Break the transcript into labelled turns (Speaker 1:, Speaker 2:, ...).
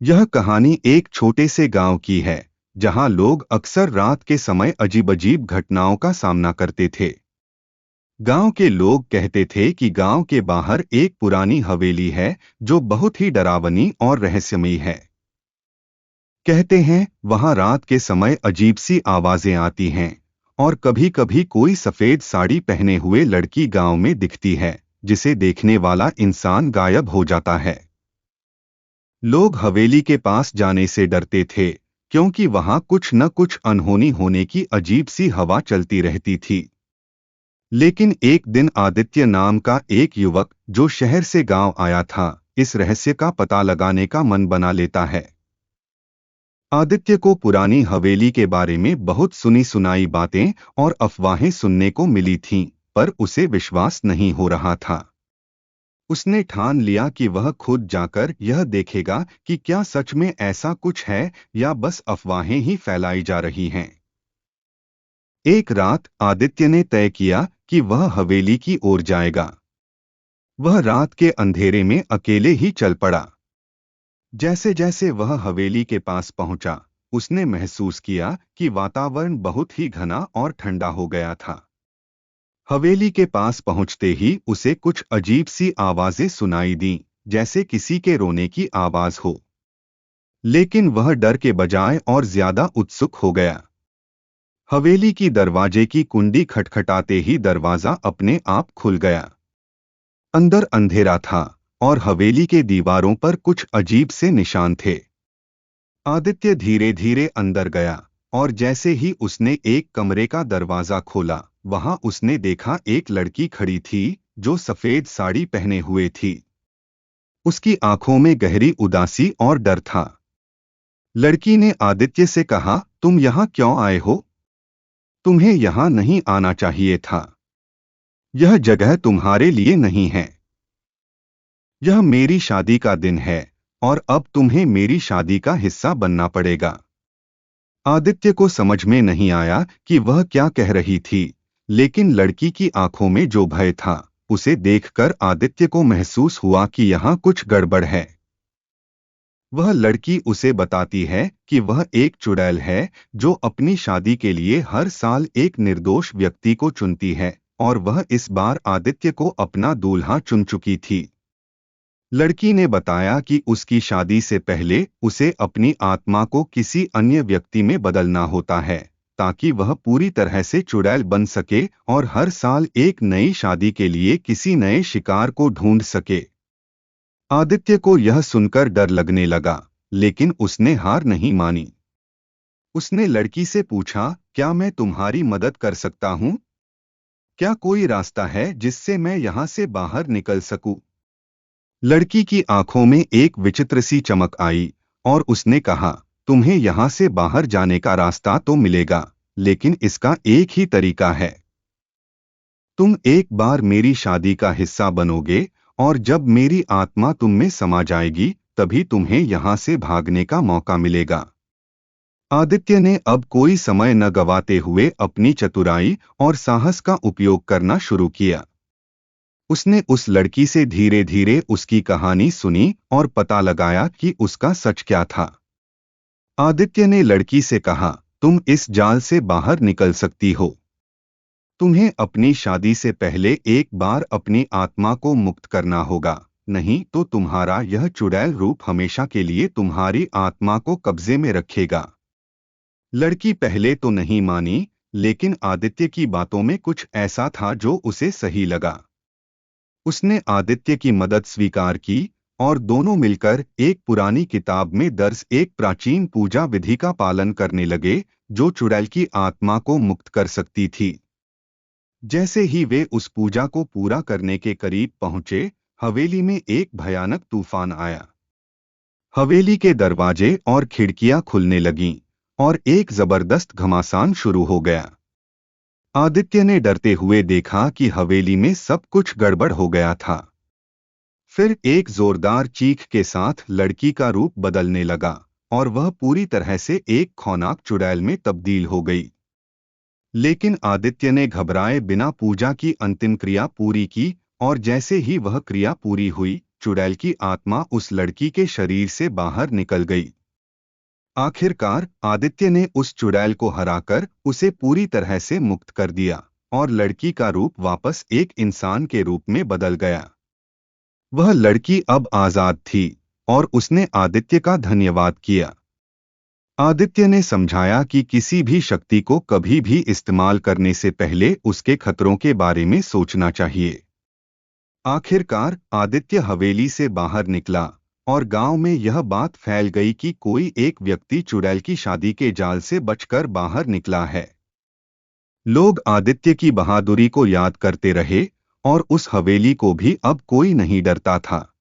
Speaker 1: यह कहानी एक छोटे से गांव की है, जहां लोग अक्सर रात के समय अजीब-अजीब घटनाओं का सामना करते थे। गांव के लोग कहते थे कि गांव के बाहर एक पुरानी हवेली है, जो बहुत ही डरावनी और रहस्यमयी है। कहते हैं, वहां रात के समय अजीब सी आवाजें आती हैं, और कभी-कभी कोई सफेद साड़ी पहने हुए लड़की गांव में दिखती है, जिसे देखने वाला इंसान गायब हो जाता है। लोग हवेली के पास जाने से डरते थे, क्योंकि वहां कुछ न कुछ अनहोनी होने की अजीब सी हवा चलती रहती थी। लेकिन एक दिन आदित्य नाम का एक युवक, जो शहर से गांव आया था, इस रहस्य का पता लगाने का मन बना लेता है। आदित्य को पुरानी हवेली के बारे में बहुत सुनी सुनाई बातें और अफवाहें सुनने को मिली थीं, पर उसे विश्वास नहीं हो रहा था। उसने ठान लिया कि वह खुद जाकर यह देखेगा कि क्या सच में ऐसा कुछ है, या बस अफवाहें ही फैलाई जा रही हैं। एक रात आदित्य ने तय किया कि वह हवेली की ओर जाएगा। वह रात के अंधेरे में अकेले ही चल पड़ा। जैसे जैसे वह हवेली के पास पहुंचा, उसने महसूस किया कि वातावरण बहुत ही घना और ठंडा हो गया था। हवेली के पास पहुंचते ही उसे कुछ अजीब सी आवाजें सुनाई दीं, जैसे किसी के रोने की आवाज हो। लेकिन वह डर के बजाय और ज्यादा उत्सुक हो गया। हवेली की दरवाजे की कुंडी खटखटाते ही दरवाजा अपने आप खुल गया। अंदर अंधेरा था, और हवेली के दीवारों पर कुछ अजीब से निशान थे। आदित्य धीरे धीरे अंदर गया, और जैसे ही उसने एक कमरे का दरवाजा खोला, वहां उसने देखा एक लड़की खड़ी थी, जो सफेद साड़ी पहने हुए थी। उसकी आंखों में गहरी उदासी और डर था। लड़की ने आदित्य से कहा, तुम यहाँ क्यों आए हो? तुम्हें यहाँ नहीं आना चाहिए था। यह जगह तुम्हारे लिए नहीं है। यह मेरी शादी का दिन है, और अब तुम्हें मेरी शादी का हिस्सा बनना पड़ेगा। आदित्य को समझ में नहीं आया कि वह क्या कह रही थी, लेकिन लड़की की आंखों में जो भय था, उसे देखकर आदित्य को महसूस हुआ कि यहाँ कुछ गड़बड़ है। वह लड़की उसे बताती है कि वह एक चुड़ैल है, जो अपनी शादी के लिए हर साल एक निर्दोष व्यक्ति को चुनती है, और वह इस बार आदित्य को अपना दूल्हा चुन चुकी थी। लड़की ने बताया कि उसकी शादी से पहले उसे अपनी आत्मा को किसी अन्य व्यक्ति में बदलना होता है, ताकि वह पूरी तरह से चुड़ैल बन सके और हर साल एक नई शादी के लिए किसी नए शिकार को ढूंढ सके। आदित्य को यह सुनकर डर लगने लगा, लेकिन उसने हार नहीं मानी। उसने लड़की से पूछा, क्या मैं तुम्हारी मदद कर सकता हूँ? क्या कोई रास्ता है जिससे मैं यहाँ से बाहर निकल सकूं? लड़की की आंखों में एक विचित्र सी चमक आई, और उसने कहा, तुम्हें यहाँ से बाहर जाने का रास्ता तो मिलेगा, लेकिन इसका एक ही तरीका है। तुम एक बार मेरी शादी का हिस्सा बनोगे, और जब मेरी आत्मा तुम में समा जाएगी, तभी तुम्हें यहाँ से भागने का मौका मिलेगा। आदित्य ने अब कोई समय न गवाते हुए अपनी चतुराई और साहस का उपयोग करना शुरू किया। उसने उस लड़की से धीरे धीरे उसकी कहानी सुनी और पता लगाया कि उसका सच क्या था। आदित्य ने लड़की से कहा, तुम इस जाल से बाहर निकल सकती हो। तुम्हें अपनी शादी से पहले एक बार अपनी आत्मा को मुक्त करना होगा, नहीं तो तुम्हारा यह चुड़ैल रूप हमेशा के लिए तुम्हारी आत्मा को कब्जे में रखेगा। लड़की पहले तो नहीं मानी, लेकिन आदित्य की बातों में कुछ ऐसा था जो उसे सही लगा। उसने आदित्य की मदद स्वीकार की, और दोनों मिलकर एक पुरानी किताब में दर्ज एक प्राचीन पूजा विधि का पालन करने लगे, जो चुड़ैल की आत्मा को मुक्त कर सकती थी। जैसे ही वे उस पूजा को पूरा करने के करीब पहुंचे, हवेली में एक भयानक तूफान आया। हवेली के दरवाजे और खिड़कियां खुलने लगीं, और एक जबरदस्त घमासान शुरू हो गया। आदित्य ने डरते हुए देखा कि हवेली में सब कुछ गड़बड़ हो गया था। फिर एक जोरदार चीख के साथ लड़की का रूप बदलने लगा, और वह पूरी तरह से एक खौफनाक चुड़ैल में तब्दील हो गई। लेकिन आदित्य ने घबराए बिना पूजा की अंतिम क्रिया पूरी की, और जैसे ही वह क्रिया पूरी हुई, चुड़ैल की आत्मा उस लड़की के शरीर से बाहर निकल गई। आखिरकार आदित्य ने उस चुड़ैल को हराकर उसे पूरी तरह से मुक्त कर दिया और लड़की का रूप वापस एक इंसान के रूप में बदल गया। वह लड़की अब आजाद थी और उसने आदित्य का धन्यवाद किया। आदित्य ने समझाया कि किसी भी शक्ति को कभी भी इस्तेमाल करने से पहले उसके खतरों के बारे में सोचना चाहिए। आखिरकार आदित्य हवेली से बाहर निकला और गांव में यह बात फैल गई कि कोई एक व्यक्ति चुड़ैल की शादी के जाल से बचकर बाहर निकला है। लोग आदित्य की बहादुरी को याद करते रहे और उस हवेली को भी अब कोई नहीं डरता था।